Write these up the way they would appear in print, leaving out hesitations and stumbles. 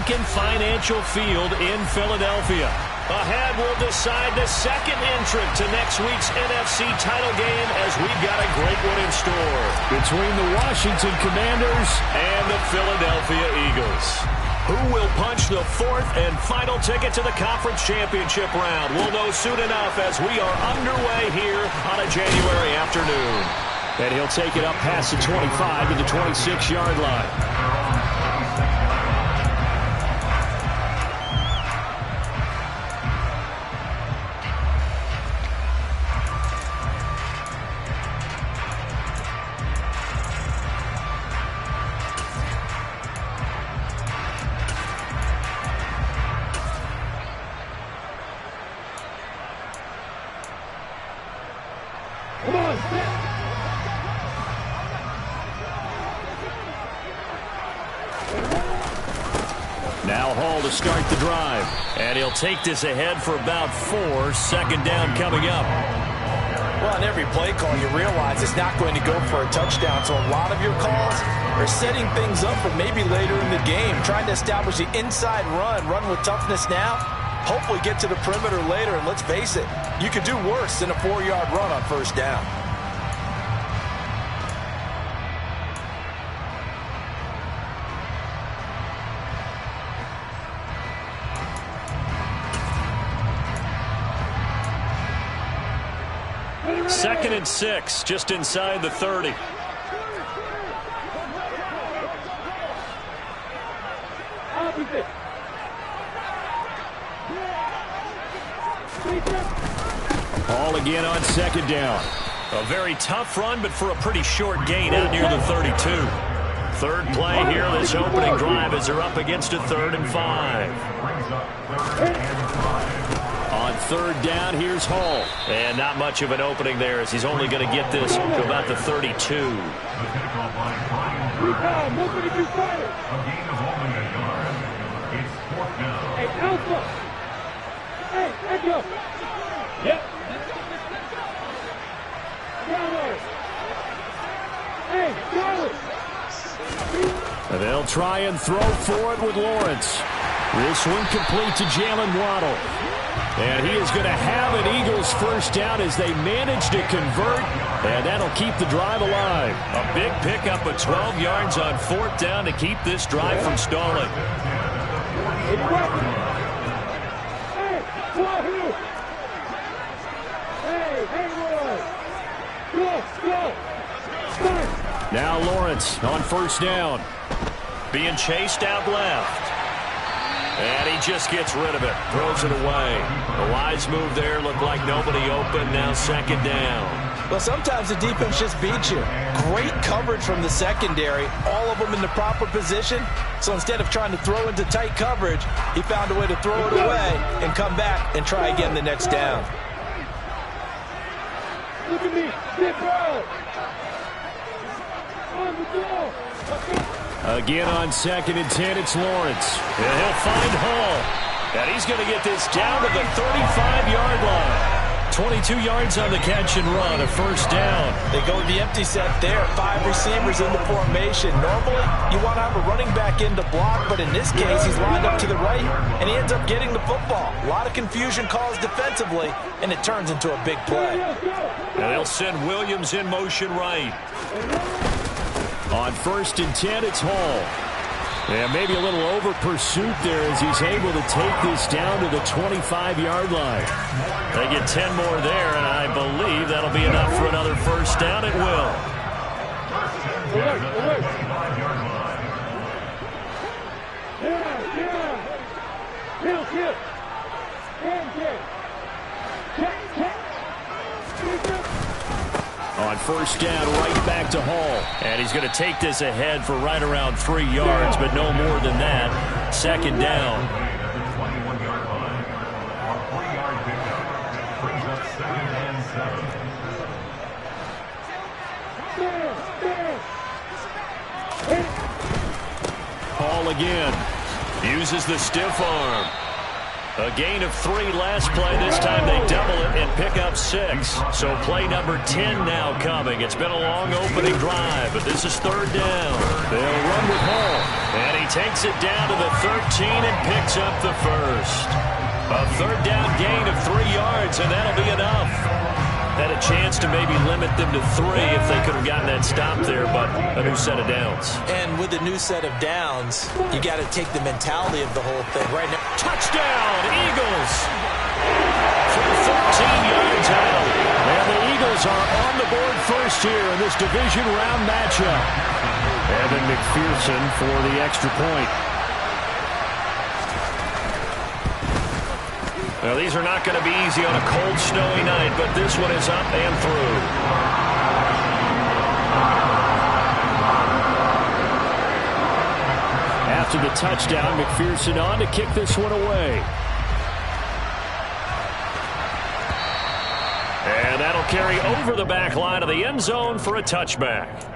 Lincoln Financial Field in Philadelphia. Ahead, we'll decide the second entrant to next week's NFC title game as we've got a great one in store between the Washington Commanders and the Philadelphia Eagles. Who will punch the fourth and final ticket to the conference championship round? We'll know soon enough as we are underway here on a January afternoon. And he'll take it up past the 25 to the 26-yard line. Now Hall to start the drive. And he'll take this ahead for about 4. Second down coming up. Well, on every play call, you realize it's not going to go for a touchdown. So a lot of your calls are setting things up for maybe later in the game, trying to establish the inside run with toughness now, hopefully get to the perimeter later. And let's face it, you could do worse than a 4-yard run on first down. Second and 6, just inside the 30. Hall again on second down. A very tough run, but for a pretty short gain out near the 32. Third play here, this opening drive as they're up against a 3rd and 5. On third down, here's Hall. And not much of an opening there as he's only going to get this to about the 32. Hey, Alpha! Hey, Echo! Yep. Hey, Charlie! And they'll try and throw for it with Lawrence. This one complete to Jalen Waddle. And he is going to have an Eagles first down as they manage to convert. And that'll keep the drive alive. A big pickup of 12 yards on 4th down to keep this drive from stalling. Now Lawrence on first down. Being chased out left. And he just gets rid of it. Throws it away. A wise move there. Looked like nobody open. Now second down. Well, sometimes the defense just beats you. Great coverage from the secondary. All of them in the proper position. So instead of trying to throw into tight coverage, he found a way to throw it away and come back and try again the next down. Look at me. Sit down. On the ball. Again on 2nd and 10, it's Lawrence. And he'll find Hall. And he's going to get this down to the 35-yard line. 22 yards on the catch and run, a first down. They go with the empty set there. 5 receivers in the formation. Normally, you want to have a running back in to block, but in this case, he's lined up to the right, and he ends up getting the football. A lot of confusion caused defensively, and it turns into a big play. And they'll send Williams in motion right. On 1st and 10, it's Hall. And maybe a little over pursuit there as he's able to take this down to the 25-yard line. They get 10 more there, and I believe that'll be enough for another first down. It will. On first down, right back to Hall. And he's going to take this ahead for right around 3 yards, but no more than that. Second down. Hall again. Uses the stiff arm. A gain of 3 last play. This time they double it and pick up 6. So play number 10 now coming. It's been a long opening drive, but this is 3rd down. They'll run with Hall. And he takes it down to the 13 and picks up the first. A third down gain of 3 yards, and that'll be enough. Had a chance to maybe limit them to 3 if they could have gotten that stop there, but a new set of downs. And with a new set of downs, you got to take the mentality of the whole thing right now. Touchdown, Eagles! From 13 yards out. And the Eagles are on the board first here in this division round matchup. Evan McPherson for the extra point. Now, these are not going to be easy on a cold, snowy night, but this one is up and through. After the touchdown, McPherson on to kick this one away. And that'll carry over the back line of the end zone for a touchback.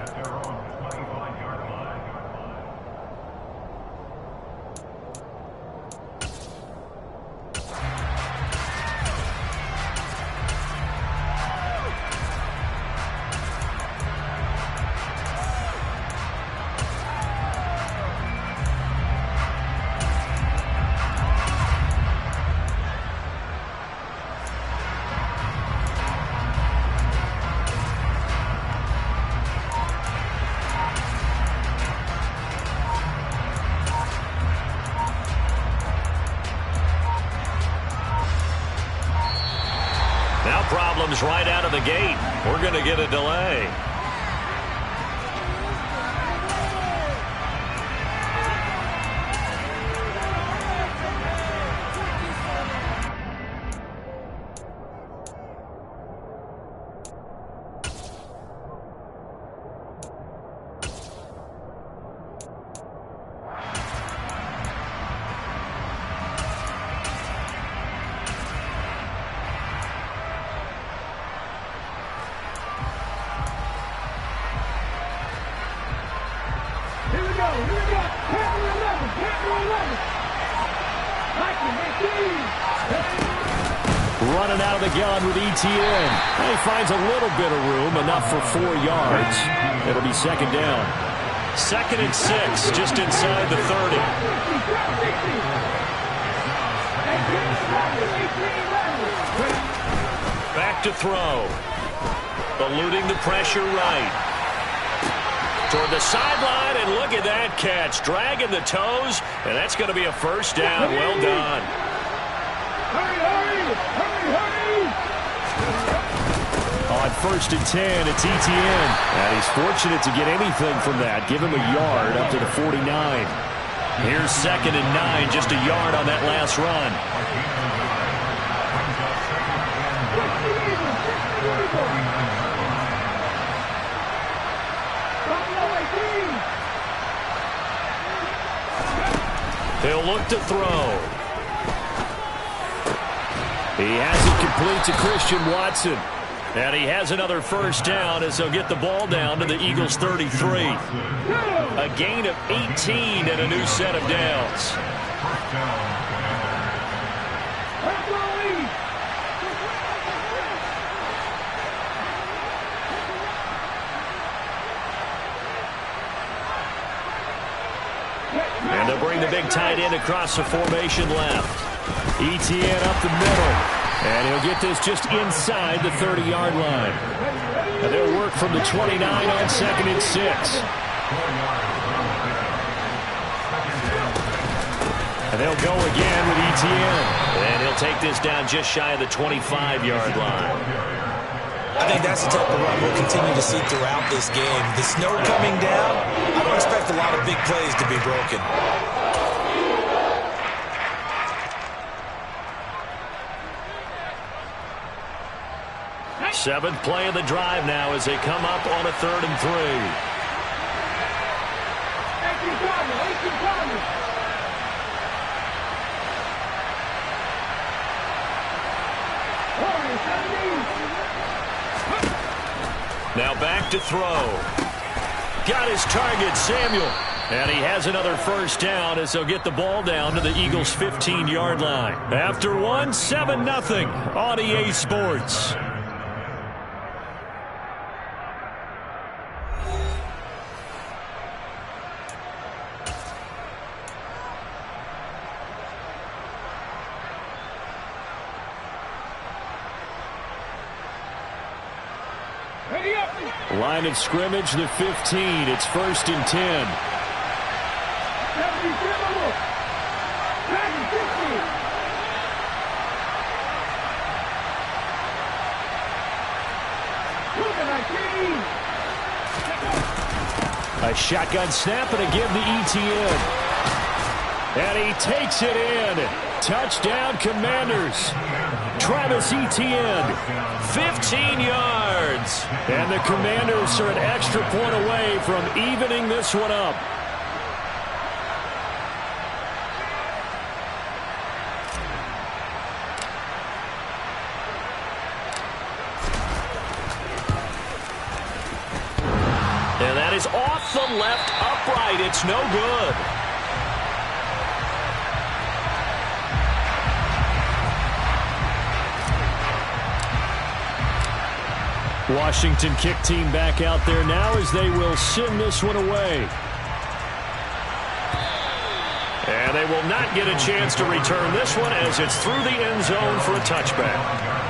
Problems right out of the gate. We're going to get a delay. Running out of the gun with Etienne. He finds a little bit of room, enough for 4 yards. It'll be second down. 2nd and 6, just inside the 30. Back to throw. Eluding the pressure right. Toward the sideline, and look at that catch. Dragging the toes, and that's going to be a first down. Well done. On 1st and 10, it's Etienne. And he's fortunate to get anything from that. Give him a yard up to the 49. Here's 2nd and 9, just a yard on that last run. He'll look to throw. He has it complete to Christian Watson. And he has another first down as they'll get the ball down to the Eagles' 33. A gain of 18 and a new set of downs. And they'll bring the big tight end across the formation left. Etienne up the middle. And he'll get this just inside the 30-yard line. And they'll work from the 29 on 2nd and 6. And they'll go again with Etienne. And he'll take this down just shy of the 25-yard line. I think that's the type of run we'll continue to see throughout this game. The snow coming down, I don't expect a lot of big plays to be broken. 7th play of the drive now as they come up on a 3rd and 3. Now back to throw. Got his target, Samuel. And he has another first down as they'll get the ball down to the Eagles' 15-yard line. After one, 7-0 on EA Sports. Line of scrimmage, the 15. It's 1st and 10. A shotgun snap and again the ETN. And he takes it in. Touchdown, Commanders. Travis Etienne, 15 yards. And the Commanders are an extra point away from evening this one up. And that is off the left upright. It's no good. Washington kick team back out there now as they will send this one away. And they will not get a chance to return this one as it's through the end zone for a touchback.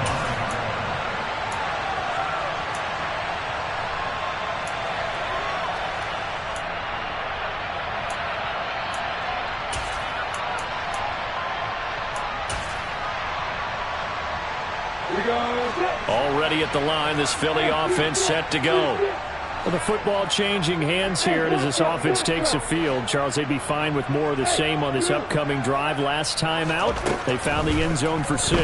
Already at the line, this Philly offense set to go. Well, the football changing hands here as this offense takes the field. Charles, they'd be fine with more of the same on this upcoming drive. Last time out, they found the end zone for 6.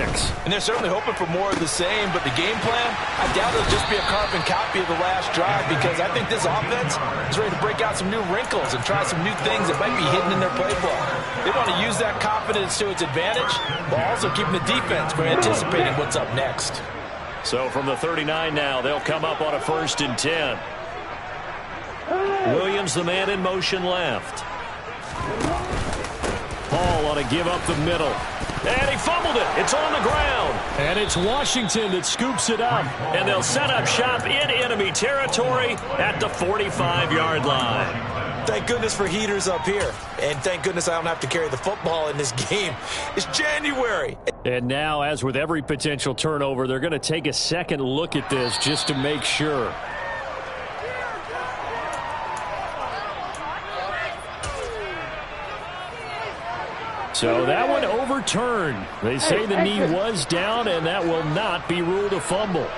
And they're certainly hoping for more of the same, but the game plan, I doubt it'll just be a carbon copy of the last drive because I think this offense is ready to break out some new wrinkles and try some new things that might be hidden in their playbook. They want to use that confidence to its advantage while also keeping the defense from anticipating what's up next. So from the 39 now, they'll come up on a 1st and 10. Williams, the man in motion left. Hall on a give up the middle. And he fumbled it. It's on the ground. And it's Washington that scoops it up. And they'll set up shop in enemy territory at the 45-yard line. Thank goodness for heaters up here. And thank goodness I don't have to carry the football in this game. It's January. And now, as with every potential turnover, they're going to take a second look at this just to make sure. So that one overturned. They say the knee was down, and that will not be ruled a fumble.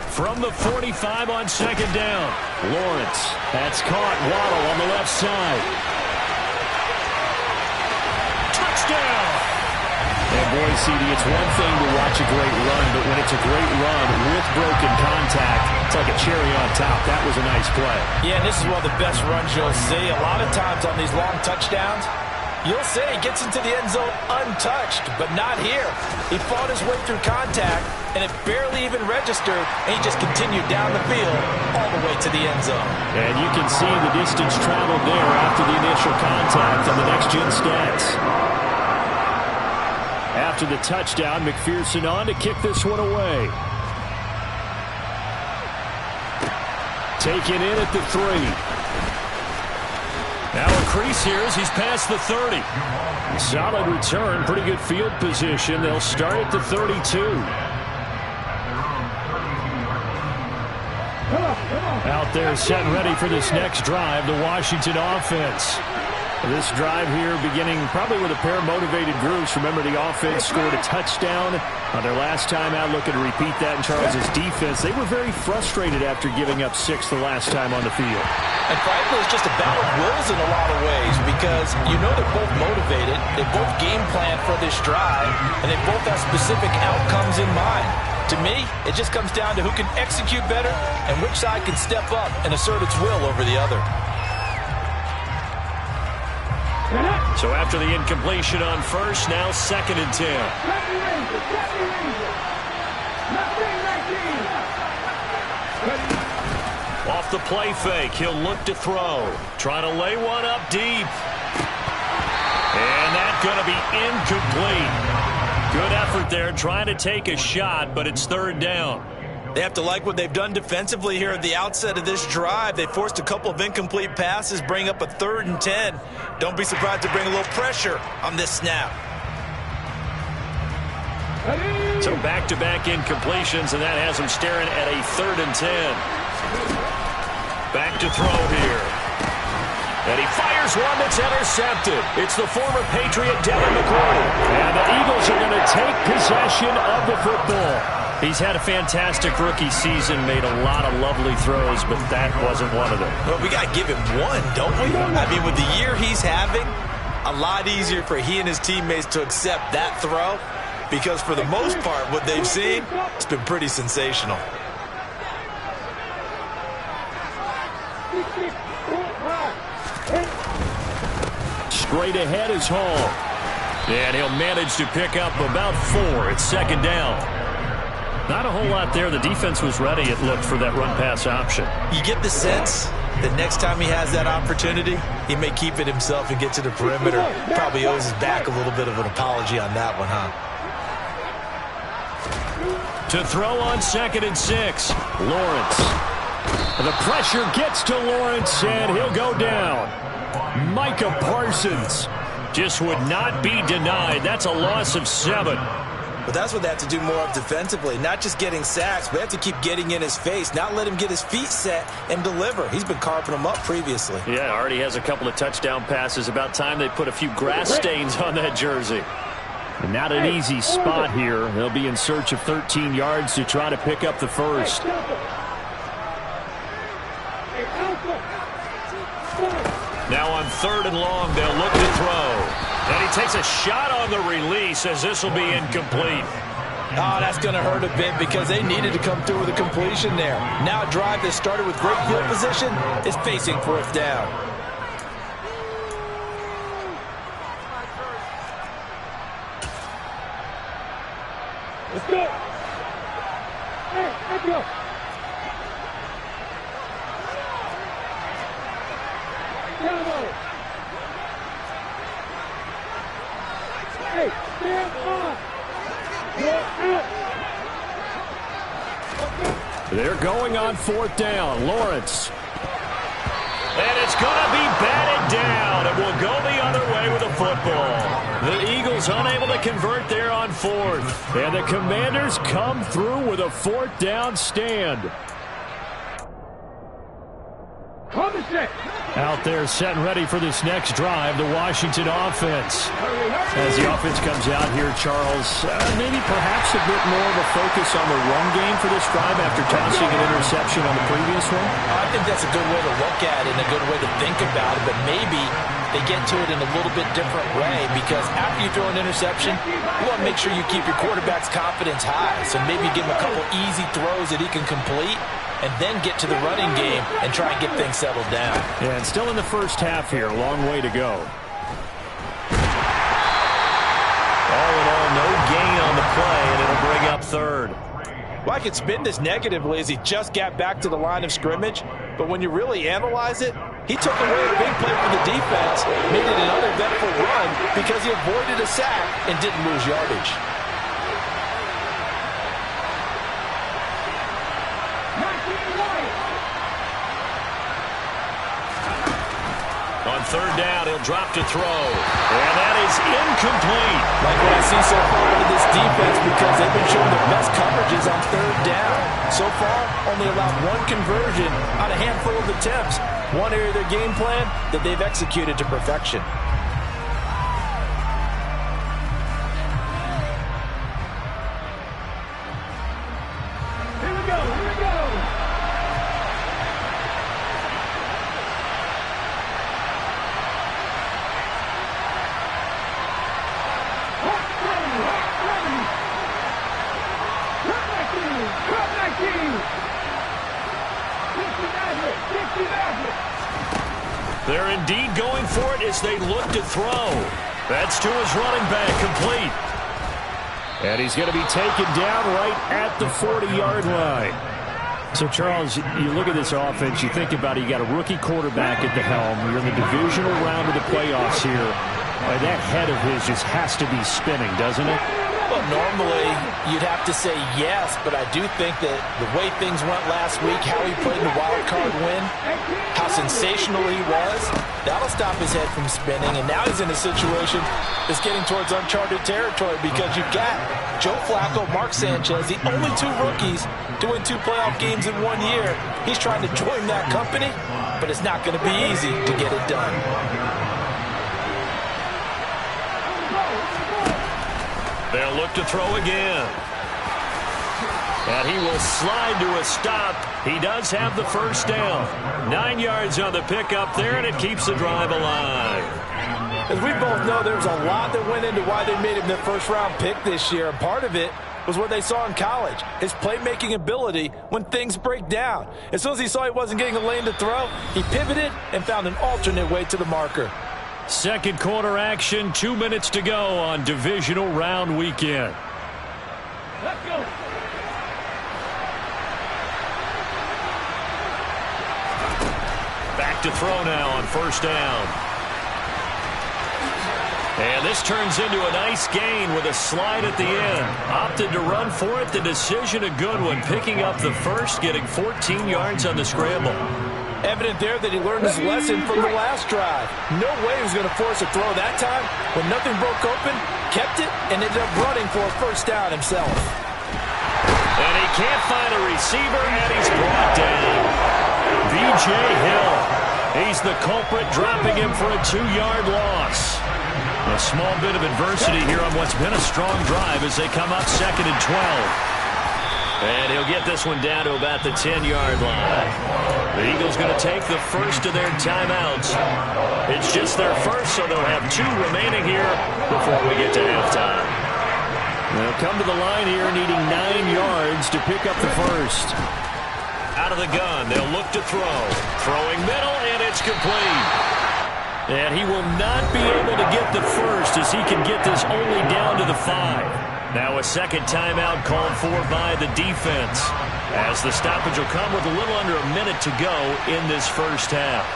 From the 45 on 2nd down, Lawrence. That's caught. Waddle on the left side. Touchdown! And boy, CD, it's one thing to watch a great run, but when it's a great run with broken contact, it's like a cherry on top. That was a nice play. Yeah, and this is one of the best runs you'll see. A lot of times on these long touchdowns, you'll say he gets into the end zone untouched, but not here. He fought his way through contact, and it barely even registered, and he just continued down the field all the way to the end zone. And you can see the distance traveled there after the initial contact on the next-gen stats. After the touchdown, McPherson on to kick this one away. Taken in at the 3. Now a crease here as he's past the 30. Solid return, pretty good field position. They'll start at the 32. Out there set and ready for this next drive, the Washington offense. This drive here beginning probably with a pair of motivated groups. Remember, the offense scored a touchdown on their last time out. Looking to repeat that in Charles's defense. They were very frustrated after giving up 6 the last time on the field. And frankly, it's just a battle of wills in a lot of ways because you know they're both motivated. They both game plan for this drive, and they both have specific outcomes in mind. To me, it just comes down to who can execute better and which side can step up and assert its will over the other. So after the incompletion on 1st, now 2nd and 10. Off the play fake, he'll look to throw. Trying to lay one up deep. And that's going to be incomplete. Good effort there, trying to take a shot, but it's 3rd down. They have to like what they've done defensively here at the outset of this drive. They forced a couple of incomplete passes, bring up a 3rd and 10. Don't be surprised to bring a little pressure on this snap. So back-to-back incompletions, and that has him staring at a 3rd and 10. Back to throw here. And he fires one that's intercepted. It's the former Patriot Devin McCourty. And the Eagles are going to take possession of the football. He's had a fantastic rookie season, made a lot of lovely throws, but that wasn't one of them. Well, we got to give him one, don't we? I mean, with the year he's having, a lot easier for he and his teammates to accept that throw, because for the most part, what they've seen, it's been pretty sensational. Straight ahead is Hall. And he'll manage to pick up about 4. It's 2nd down. Not a whole lot there. The defense was ready, it looked, for that run-pass option. You get the sense that next time he has that opportunity, he may keep it himself and get to the perimeter. Probably owes his back a little bit of an apology on that one, huh? To throw on 2nd and 6. Lawrence. The pressure gets to Lawrence, and he'll go down. Micah Parsons just would not be denied. That's a loss of 7. But that's what they have to do more of defensively. Not just getting sacks, but they have to keep getting in his face, not let him get his feet set and deliver. He's been carving them up previously. Yeah, already has a couple of touchdown passes. About time they put a few grass stains on that jersey. And not an easy spot here. They'll be in search of 13 yards to try to pick up the first. Now on 3rd and long, they'll look to throw. And he takes a shot on the release as this will be incomplete. Oh, that's going to hurt a bit because they needed to come through with a completion there. Now a drive that started with great field position is facing 4th down. Let's go. Hey, let's go. Hey, stand on. Go out. They're going on 4th down. Lawrence. And it's going to be batted down. It will go the other way with the football. The Eagles unable to convert there on 4th. And the Commanders come through with a 4th down stand. Out there set and ready for this next drive, the Washington offense. As the offense comes out here, Charles, maybe perhaps a bit more of a focus on the run game for this drive after tossing an interception on the previous one? I think that's a good way to look at it and a good way to think about it, but maybe they get to it in a little bit different way because after you throw an interception, you want to make sure you keep your quarterback's confidence high. So maybe give him a couple easy throws that he can complete and then get to the running game and try and get things settled down. Yeah, and still in the first half here, a long way to go. All in all, no gain on the play, and it'll bring up 3rd. Well, I could spin this negatively as he just got back to the line of scrimmage, but when you really analyze it, he took away a big play for the defense, made it an uneventful run because he avoided a sack and didn't lose yardage. On 3rd down, he'll drop to throw. And that is incomplete. Like what I see so far out of this defense because they've been showing the best coverages on 3rd down. So far, only allowed 1 conversion on a handful of attempts. One area of their game plan that they've executed to perfection. Here we go, here we go. They're indeed going for it as they look to throw. That's to his running back, complete. And he's going to be taken down right at the 40-yard line. So, Charles, you look at this offense, you think about it, you got a rookie quarterback at the helm. You're in the divisional round of the playoffs here. That head of his just has to be spinning, doesn't it? Well, normally you'd have to say yes, but I do think that the way things went last week, how he played in the wild card win, how sensational he was, that'll stop his head from spinning. And now he's in a situation that's getting towards uncharted territory because you've got Joe Flacco, Mark Sanchez, the only two rookies to win 2 playoff games in 1 year. He's trying to join that company, but it's not going to be easy to get it done. They'll look to throw again. And he will slide to a stop. He does have the first down. 9 yards on the pickup there, and it keeps the drive alive. As we both know, there's a lot that went into why they made him the first-round pick this year. And part of it was what they saw in college, his playmaking ability when things break down. As soon as he saw he wasn't getting a lane to throw, he pivoted and found an alternate way to the marker. Second quarter action, 2 minutes to go on divisional round weekend. Let's go. Back to throw now on first down. And this turns into a nice gain with a slide at the end. Opted to run for it. The decision a good one. Picking up the first, getting 14 yards on the scramble. Evident there that he learned his lesson from the last drive. No way he was going to force a throw that time. When nothing broke open, kept it, and ended up running for a first down himself. And he can't find a receiver, and he's brought down. B.J. Hill. He's the culprit, dropping him for a 2-yard loss. A small bit of adversity here on what's been a strong drive as they come up 2nd and 12. And he'll get this one down to about the 10-yard line. The Eagles going to take the first of their timeouts. It's just their first, so they'll have 2 remaining here before we get to halftime. They'll come to the line here needing 9 yards to pick up the first. Out of the gun, they'll look to throw. Throwing middle, and it's complete. And he will not be able to get the first as he can get this only down to the 5. Now a second timeout called for by the defense, as the stoppage will come with a little under a minute to go in this first half.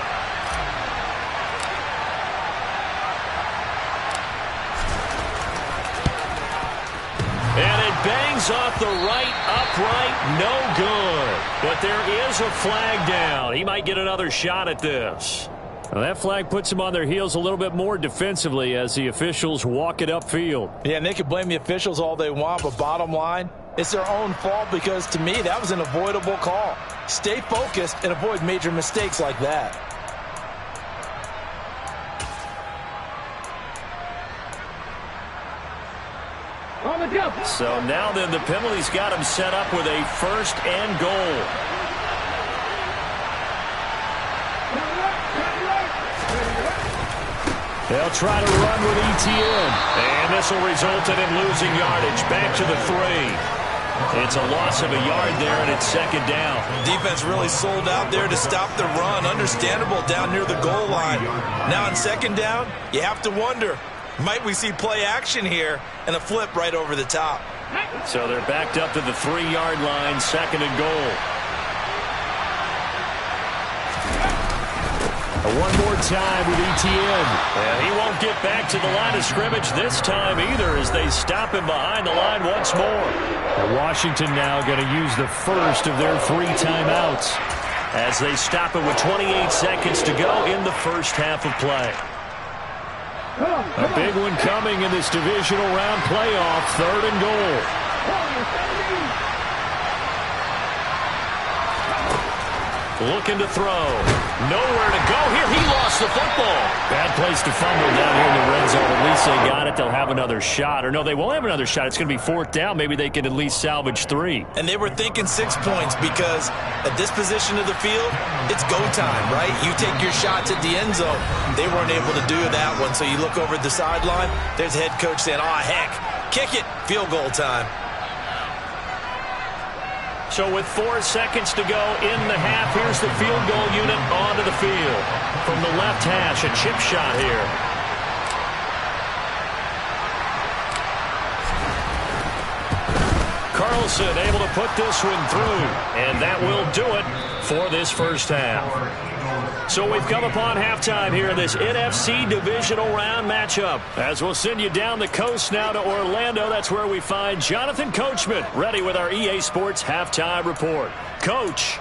And it bangs off the right upright, no good. But there is a flag down. He might get another shot at this. Well, that flag puts them on their heels a little bit more defensively as the officials walk it upfield. Yeah, and they can blame the officials all they want, but bottom line, it's their own fault because, to me, that was an avoidable call. Stay focused and avoid major mistakes like that. So now then the penalty's got him set up with a 1st and goal. They'll try to run with ETN. And this will result in him losing yardage. Back to the 3. It's a loss of a yard there, and it's 2nd down. Defense really sold out there to stop the run. Understandable down near the goal line. Now on 2nd down, you have to wonder, might we see play action here and a flip right over the top? So they're backed up to the 3-yard line, 2nd and goal. One more time with ETN. And he won't get back to the line of scrimmage this time either as they stop him behind the line once more. And Washington now going to use the first of their 3 timeouts as they stop it with 28 seconds to go in the first half of play. A big one coming in this divisional round playoff, 3rd and goal. Looking to throw. Nowhere to go here. He lost the football. Bad place to fumble down here in the red zone. At least they got it. They'll have another shot. Or no, they won't have another shot. It's going to be 4th down. Maybe they can at least salvage 3. And they were thinking 6 points because at this position of the field, it's go time, right? You take your shots at the end zone. They weren't able to do that one. So you look over at the sideline. There's the head coach saying, "Oh, heck, kick it. Field goal time." So with 4 seconds to go in the half, here's the field goal unit onto the field. From the left hash, a chip shot here. Carlson able to put this one through. And that will do it for this first half. So we've come upon halftime here in this NFC divisional round matchup. As we'll send you down the coast now to Orlando, that's where we find Jonathan Coachman ready with our EA Sports halftime report. Coach.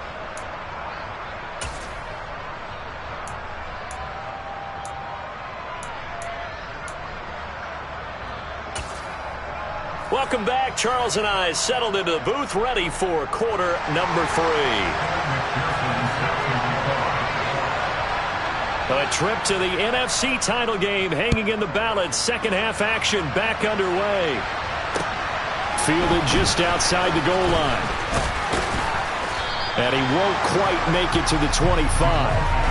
Welcome back. Charles and I settled into the booth, ready for quarter number 3. A trip to the NFC title game hanging in the balance. Second half action back underway. Fielded just outside the goal line. And he won't quite make it to the 25.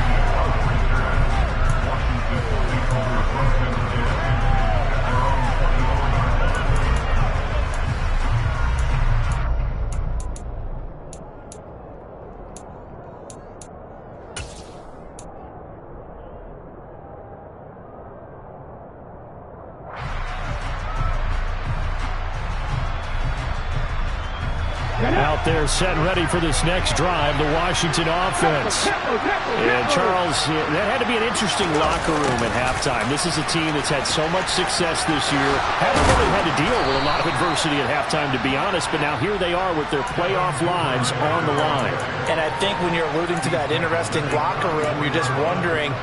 Out there set and ready for this next drive, the Washington offense. And Charles, that had to be an interesting locker room at halftime. This is a team that's had so much success this year. Haven't really had to deal with a lot of adversity at halftime, to be honest, but now here they are with their playoff lives on the line. And I think when you're alluding to that interesting locker room, you're just wondering,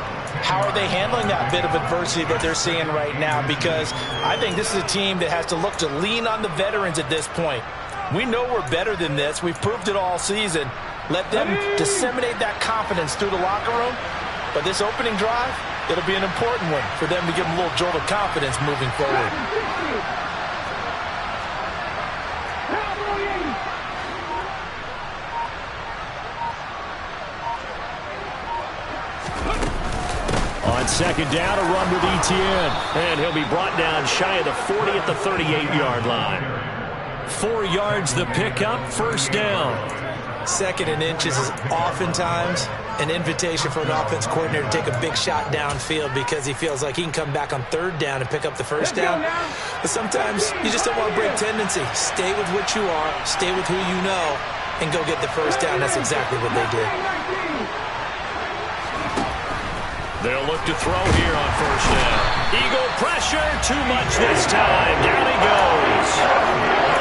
how are they handling that bit of adversity that they're seeing right now? Because I think this is a team that has to look to lean on the veterans at this point. We know we're better than this. We've proved it all season. Let them disseminate that confidence through the locker room. But this opening drive, it'll be an important one for them to give them a little jolt of confidence moving forward. On second down, a run with Etienne. And he'll be brought down shy of the 40 at the 38-yard line. 4 yards the pickup, first down. Second and inches is oftentimes an invitation for an offense coordinator to take a big shot downfield because he feels like he can come back on third down and pick up the first down. But sometimes you just don't want to break tendency. Stay with what you are, stay with who you know, and go get the first down. That's exactly what they did. They'll look to throw here on first down. Eagle pressure, too much this time. Down he goes.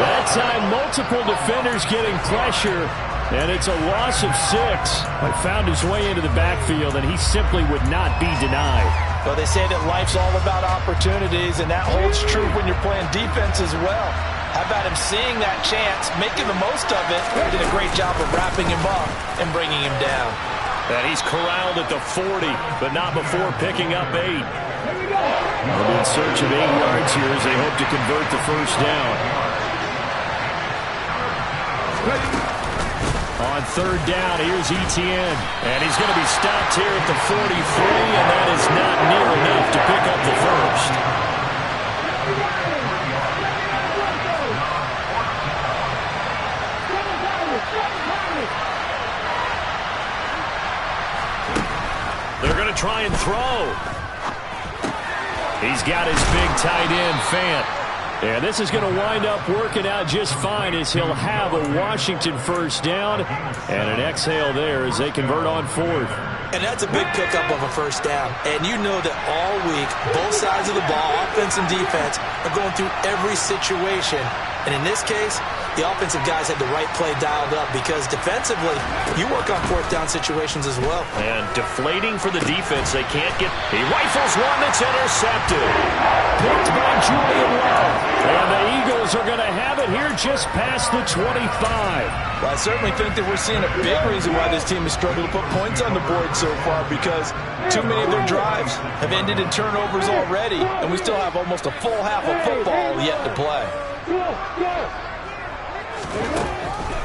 That time, multiple defenders getting pressure, and it's a loss of 6. But found his way into the backfield, and he simply would not be denied. Well, they say that life's all about opportunities, and that holds true when you're playing defense as well. How about him seeing that chance, making the most of it, did a great job of wrapping him up and bringing him down. And he's corralled at the 40, but not before picking up 8. They'll be in search of 8 yards here as they hope to convert the first down. On third down, here's Etienne. And he's going to be stopped here at the 43, and that is not near enough to pick up the first. They're going to try and throw. He's got his big tight end, Fant. And this is going to wind up working out just fine as he'll have a Washington first down and an exhale there as they convert on fourth. And that's a big pickup of a first down. And you know that all week, both sides of the ball, offense and defense, are going through every situation. And in this case, the offensive guys had the right play dialed up because defensively, you work on fourth down situations as well. And deflating for the defense, they can't get... He rifles one that's intercepted. Picked by Julian Love. And the Eagles are going to have it here just past the 25. Well, I certainly think that we're seeing a big reason why this team has struggled to put points on the board so far because too many of their drives have ended in turnovers already, and we still have almost a full half of football yet to play.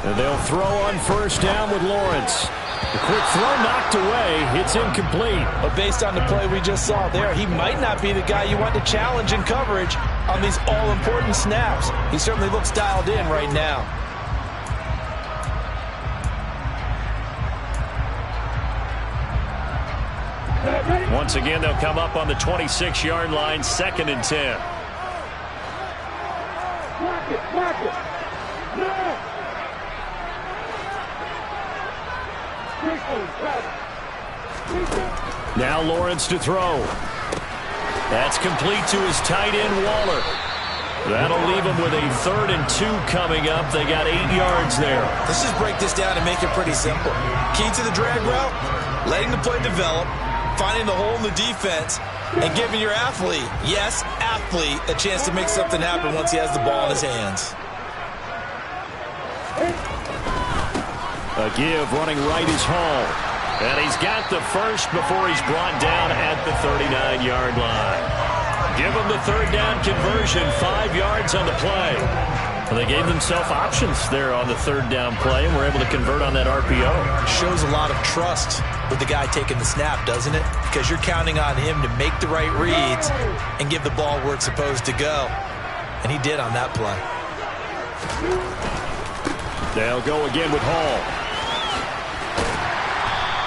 And they'll throw on first down with Lawrence. The quick throw knocked away. It's incomplete. But based on the play we just saw there, he might not be the guy you want to challenge in coverage on these all-important snaps. He certainly looks dialed in right now. Once again, they'll come up on the 26-yard line, 2nd and 10. Mark it. Now Lawrence to throw. That's complete to his tight end, Waller. That'll leave him with a 3rd and 2 coming up. They got 8 yards there. Let's just break this down and make it pretty simple. Key to the drag route, letting the play develop, finding the hole in the defense, and giving your athlete, yes, athlete, a chance to make something happen once he has the ball in his hands. A give running right is Hall. And he's got the first before he's brought down at the 39-yard line. Give him the 3rd down conversion, 5 yards on the play. Well, they gave themselves options there on the 3rd down play and were able to convert on that RPO. Shows a lot of trust with the guy taking the snap, doesn't it? Because you're counting on him to make the right reads and give the ball where it's supposed to go. And he did on that play. They'll go again with Hall.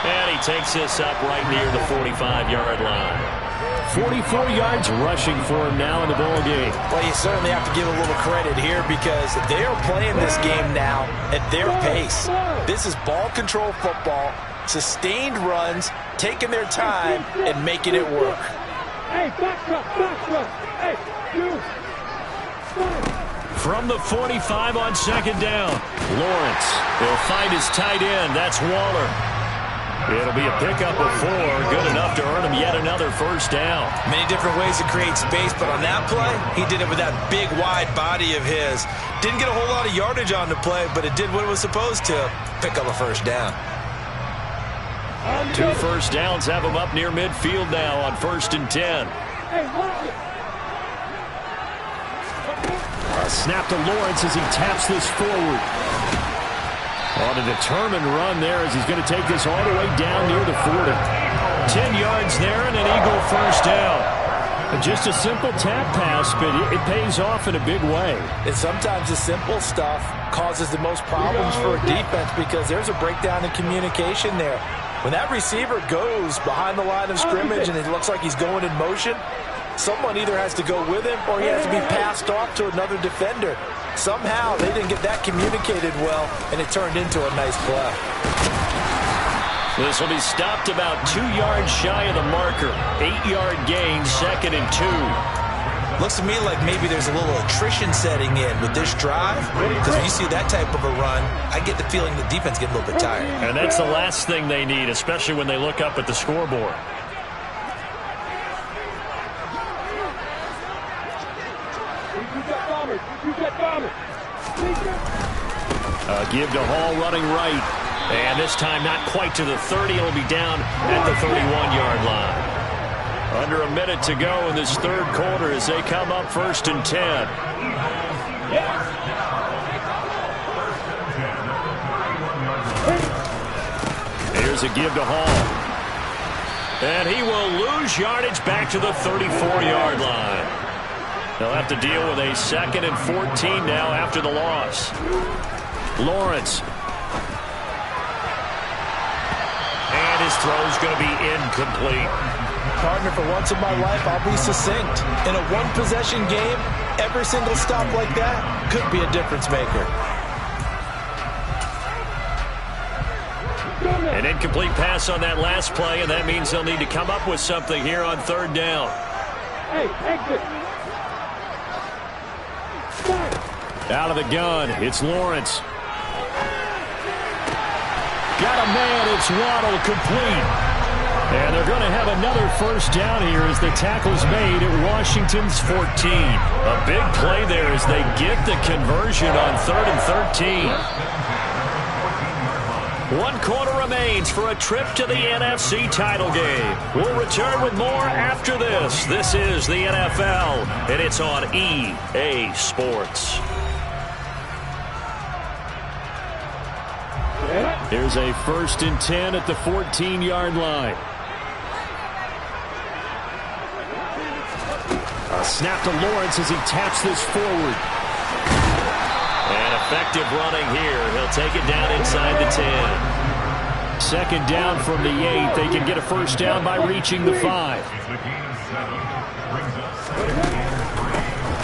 And he takes this up right near the 45-yard line. 44 yards rushing for him now in the ball game. Well, you certainly have to give a little credit here because they are playing this game now at their pace. This is ball control football, sustained runs, taking their time and making it work. Hey, back up. Hey, you. From the 45 on 2nd down, Lawrence will find his tight end. That's Waller. It'll be a pickup of 4, good enough to earn him yet another 1st down. Many different ways to create space, but on that play, he did it with that big, wide body of his. Didn't get a whole lot of yardage on the play, but it did what it was supposed to, pick up a 1st down. 2 first downs have him up near midfield now on 1st and 10. Hey, watch it. A snap to Lawrence as he taps this forward. On a determined run there as he's going to take this all the way down near the 40. 10 yards there and an Eagle 1st down. Just a simple tap pass, but it pays off in a big way. And sometimes the simple stuff causes the most problems for a defense because there's a breakdown in communication there. When that receiver goes behind the line of scrimmage and it looks like he's going in motion, someone either has to go with him or he has to be passed off to another defender. Somehow they didn't get that communicated well, and it turned into a nice play. This will be stopped about 2 yards shy of the marker. 8-yard gain, 2nd and 2. Looks to me like maybe there's a little attrition setting in with this drive, because when you see that type of a run, I get the feeling the defense getting a little bit tired. And that's the last thing they need, especially when they look up at the scoreboard. A give to Hall running right. And this time not quite to the 30. It'll be down at the 31-yard line. Under a minute to go in this 3rd quarter as they come up 1st and 10. Here's a give to Hall. And he will lose yardage back to the 34-yard line. They'll have to deal with a 2nd and 14 now after the loss. Lawrence. And his throw's going to be incomplete. Partner, for once in my life, I'll be succinct. In a one-possession game, every single stop like that could be a difference maker. An incomplete pass on that last play, and that means they'll need to come up with something here on 3rd down. Hey, exit. Out of the gun, it's Lawrence. Got a man, it's Waddle, complete. And they're going to have another 1st down here as the tackle's made at Washington's 14. A big play there as they get the conversion on 3rd and 13. 1 quarter remains for a trip to the NFC title game. We'll return with more after this. This is the NFL, and it's on EA Sports. Here's a 1st and 10 at the 14-yard line. A snap to Lawrence as he taps this forward. And effective running here. He'll take it down inside the 10. 2nd down from the 8. They can get a 1st down by reaching the 5.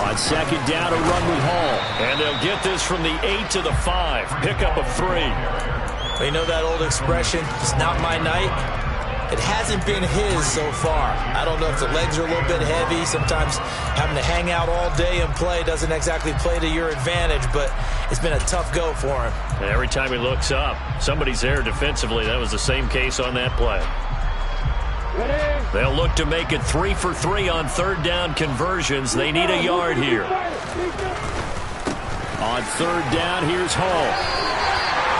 On 2nd down, a run with Hall. And they'll get this from the 8 to the 5. Pickup of 3. You know that old expression, it's not my night? It hasn't been his so far. I don't know if the legs are a little bit heavy. Sometimes having to hang out all day and play doesn't exactly play to your advantage, but it's been a tough go for him. And every time he looks up, somebody's there defensively. That was the same case on that play. They'll look to make it 3 for 3 on third down conversions. They need a yard here. On third down, here's Hall.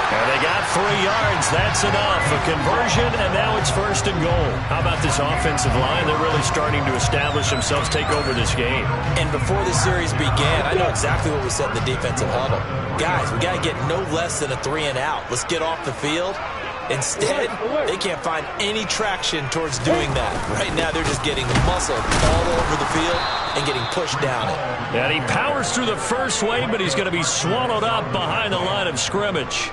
And they got 3 yards. That's enough. A conversion, and now it's first and goal. How about this offensive line? They're really starting to establish themselves, take over this game. And before the series began, I know exactly what we said in the defensive huddle. Guys, we got to get no less than a 3-and-out. Let's get off the field. Instead, they can't find any traction towards doing that. Right now, they're just getting muscled all over the field and getting pushed down it. And he powers through the first wave, but he's going to be swallowed up behind the line of scrimmage.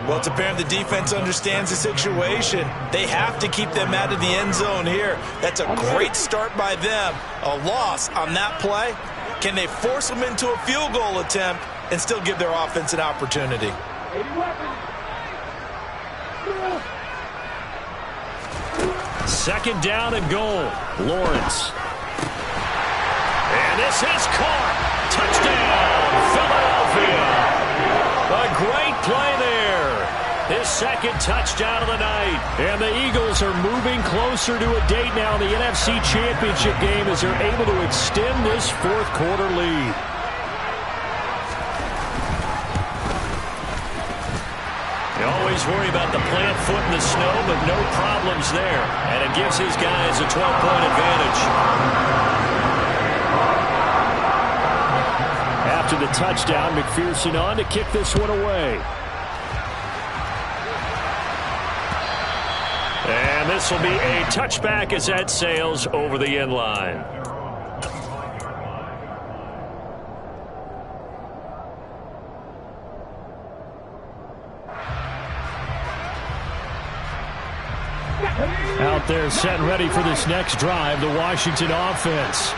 Well, it's apparent the defense understands the situation. They have to keep them out of the end zone here. That's a great start by them. A loss on that play. Can they force them into a field goal attempt and still give their offense an opportunity? Second down and goal. Lawrence. And this is caught. Touchdown, Philadelphia. A great play there. His second touchdown of the night. And the Eagles are moving closer to a date now in the NFC Championship game as they're able to extend this fourth quarter lead. You always worry about the plant foot in the snow, but no problems there. And it gives his guys a 12-point advantage. After the touchdown, McPherson on to kick this one away. And this will be a touchback as that sails over the end line. Out there set and ready for this next drive, the Washington offense.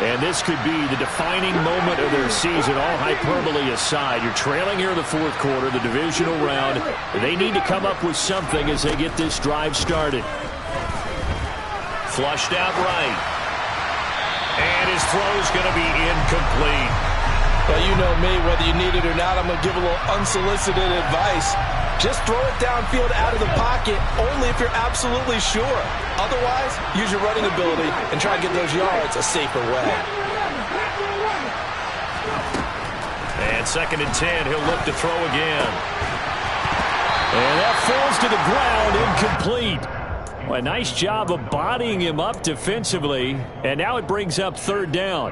And this could be the defining moment of their season, all hyperbole aside. You're trailing here in the fourth quarter, the divisional round. They need to come up with something as they get this drive started. Flushed out right. And his throw's going to be incomplete. Well, you know me, whether you need it or not, I'm going to give a little unsolicited advice. Just throw it downfield out of the pocket only if you're absolutely sure. Otherwise, use your running ability and try to get those yards a safer way. And second and 10, he'll look to throw again. And that falls to the ground, incomplete. Well, a nice job of bodying him up defensively. And now it brings up third down.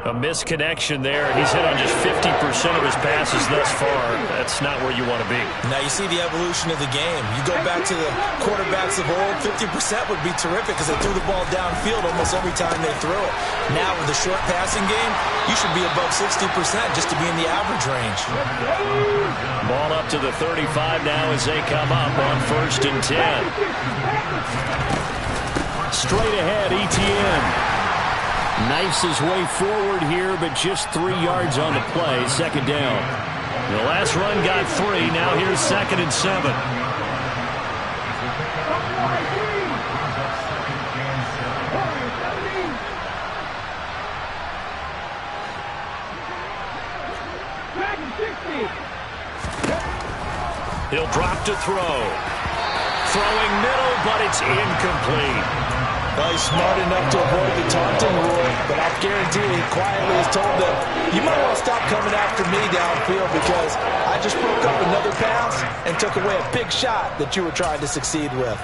A misconnection there. He's hit on just 50% of his passes thus far. That's not where you want to be. Now you see the evolution of the game. You go back to the quarterbacks of old, 50% would be terrific because they threw the ball downfield almost every time they threw it. Now with the short passing game, you should be above 60% just to be in the average range. Ball up to the 35 now as they come up on first and 10. Straight ahead, Etienne. Knifes his way forward here, but just 3 yards on the play. Second down. The last run got 3. Now here's second and 7. He'll drop to throw. Throwing middle, but it's incomplete. Well, he's smart enough to avoid the taunting rule, but I'll guarantee he quietly has told them, you might want to stop coming after me downfield because I just broke up another pass and took away a big shot that you were trying to succeed with.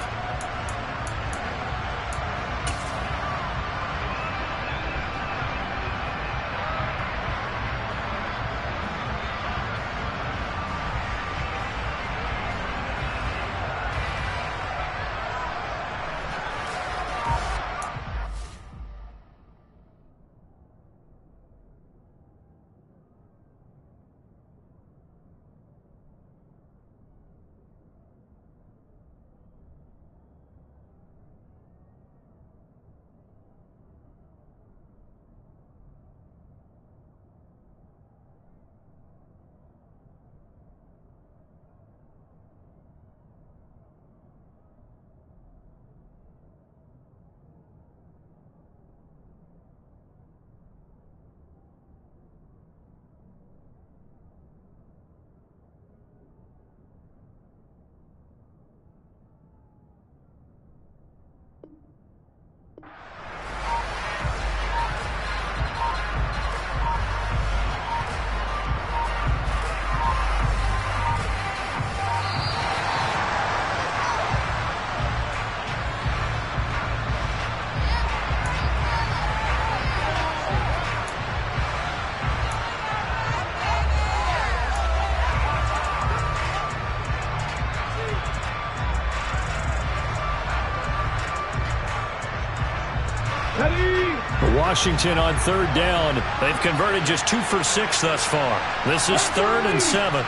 Washington on third down. They've converted just 2 for 6 thus far. This is 3rd and 7.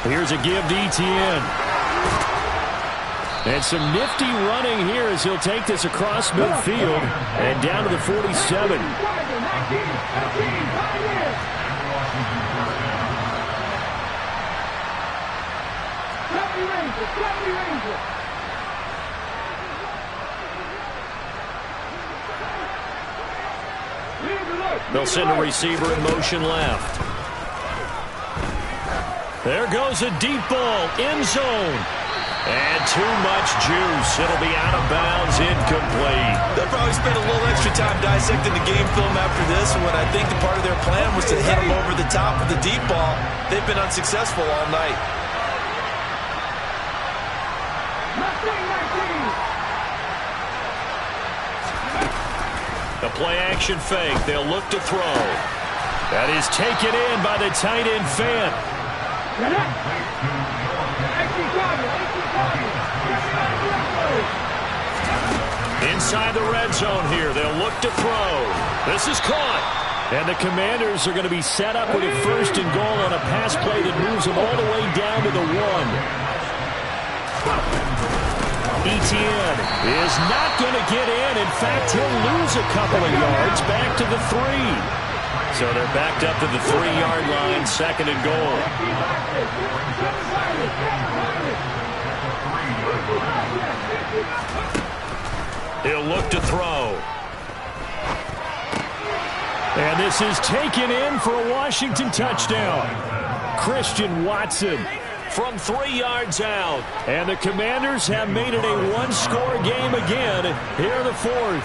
Here's a give to Etienne. And some nifty running here as he'll take this across midfield and down to the 47. They'll send a receiver in motion left. There goes a deep ball, end zone. And too much juice. It'll be out of bounds, incomplete. They'll probably spend a little extra time dissecting the game film after this, when I think the part of their plan was to hit them over the top with the deep ball. They've been unsuccessful all night. The play action fake. They'll look to throw. That is taken in by the tight end Fant. Inside the red zone here. They'll look to throw. This is caught. And the Commanders are going to be set up with a 1st and goal on a pass play that moves them all the way down to the 1. Etienne is not going to get in. In fact, he'll lose a couple of yards back to the 3. So they're backed up to the 3-yard line, 2nd and goal. He'll look to throw. And this is taken in for a Washington touchdown. Christian Watson from 3 yards out. And the Commanders have made it a 1-score game again here in the 4th.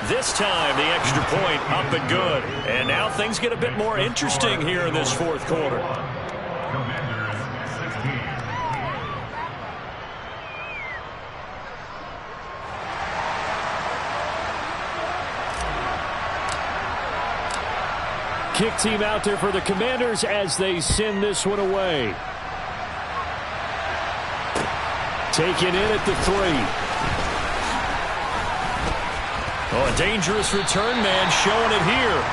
This time, the extra point up and good. And now things get a bit more interesting here in this 4th quarter. Kick team out there for the Commanders as they send this one away. Taken in at the 3. Oh, a dangerous return man showing it here.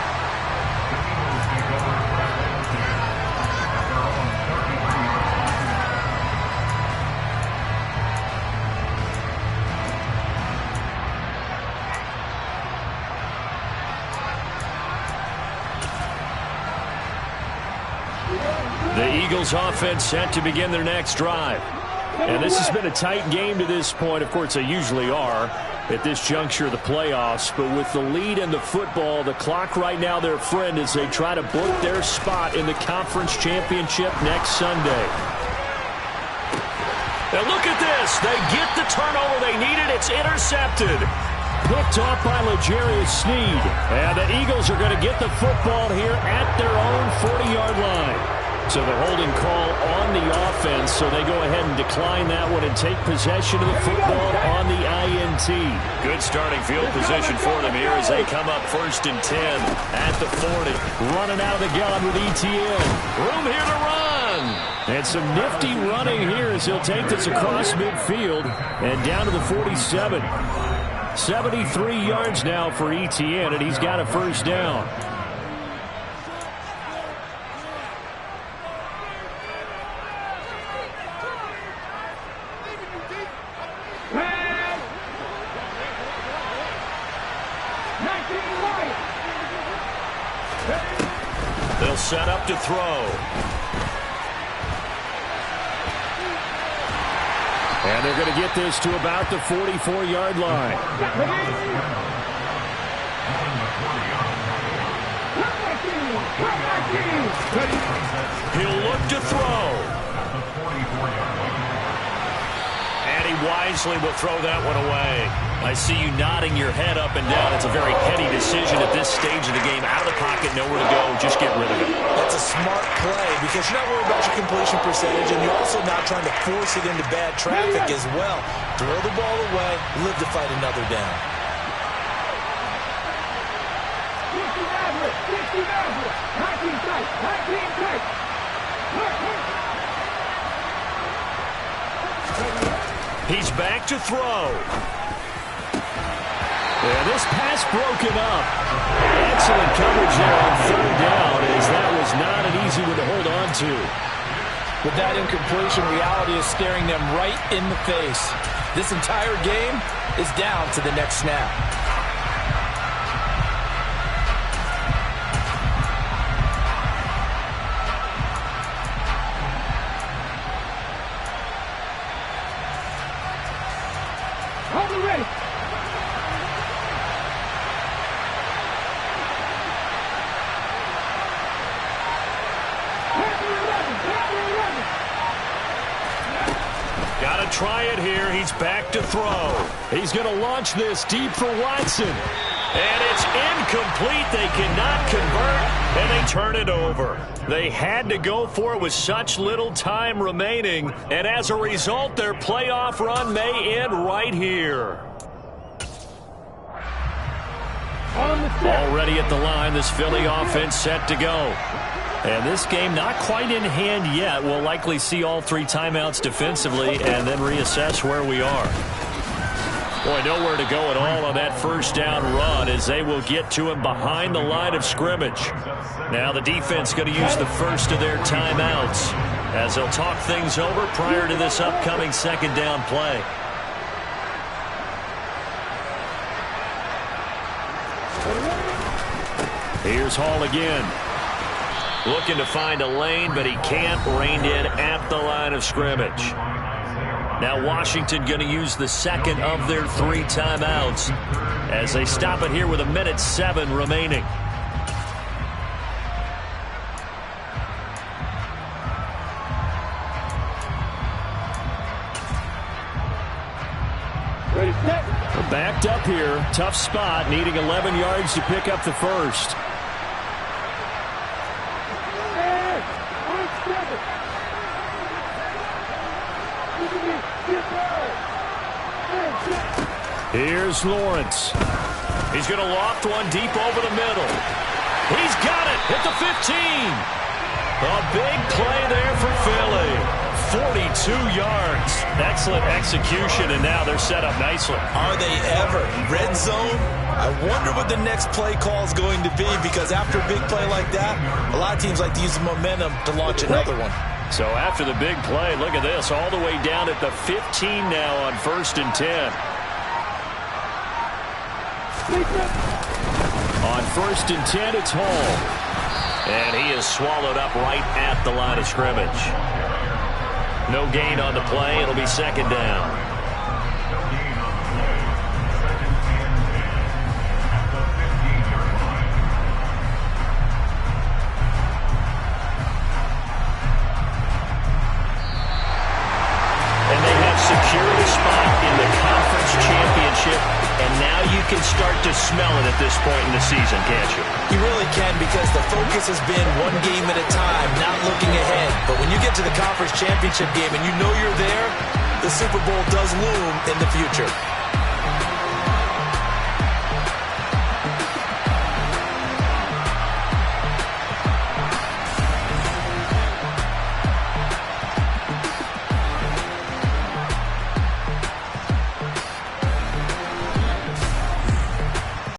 The Eagles offense set to begin their next drive. And this has been a tight game to this point. Of course, they usually are at this juncture of the playoffs. But with the lead in the football, the clock right now their friend as they try to book their spot in the conference championship next Sunday. Now look at this. They get the turnover they needed. It's intercepted. Picked off by L'Jarius Sneed. And the Eagles are going to get the football here at their own 40-yard line. So the holding call on the offense, so they go ahead and decline that one and take possession of the football on the INT. Good starting field position for them here as they come up 1st and 10 at the 40. Running out of the gun with Etienne. Room here to run. And some nifty running here as he'll take this across midfield and down to the 47. 73 yards now for Etienne, and he's got a 1st down. They'll set up to throw. And they're going to get this to about the 44-yard line. He'll look to throw. And he wisely will throw that one away. I see you nodding your head up and down. It's a very heady decision at this stage of the game. Out of the pocket, nowhere to go. Just get rid of it. That's a smart play because you're not worried about your completion percentage, and you're also not trying to force it into bad traffic as well. Throw the ball away, live to fight another down. Philadelphia. Tag team tight. Tag team tight. He's back to throw. And this pass broken up. Excellent coverage there on third down, as that was not an easy one to hold on to. With that incompletion, reality is staring them right in the face. This entire game is down to the next snap. Hold it ready. Got to try it here. He's back to throw. He's going to launch this deep for Watson. And it's incomplete. They cannot convert, and they turn it over. They had to go for it with such little time remaining, and as a result, their playoff run may end right here. Already at the line, this Philly offense set to go. And this game not quite in hand yet. We'll likely see all three timeouts defensively and then reassess where we are. Boy, nowhere to go at all on that first down run, as they will get to him behind the line of scrimmage. Now the defense going to use the first of their timeouts as they'll talk things over prior to this upcoming second down play. Here's Hall again. Looking to find a lane, but he can't. Reined in at the line of scrimmage. Now Washington going to use the second of their three timeouts as they stop it here with 1:07 remaining. Ready, set. We're backed up here. Tough spot, needing 11 yards to pick up the first. And on seven. Here's Lawrence. He's going to loft one deep over the middle. He's got it at the 15. A big play there for Philly. 42 yards. Excellent execution, and now they're set up nicely. Are they ever? Red zone? I wonder what the next play call is going to be, because after a big play like that, a lot of teams like to use the momentum to launch another one. So after the big play, look at this, all the way down at the 15 now on 1st and 10. On 1st and 10, it's Hall. And he is swallowed up right at the line of scrimmage. No gain on the play. It'll be second down. Secured a spot in the conference championship, and now you can start to smell it at this point in the season, can't you? You really can, because the focus has been one game at a time, not looking ahead. But when you get to the conference championship game and you know you're there, the Super Bowl does loom in the future.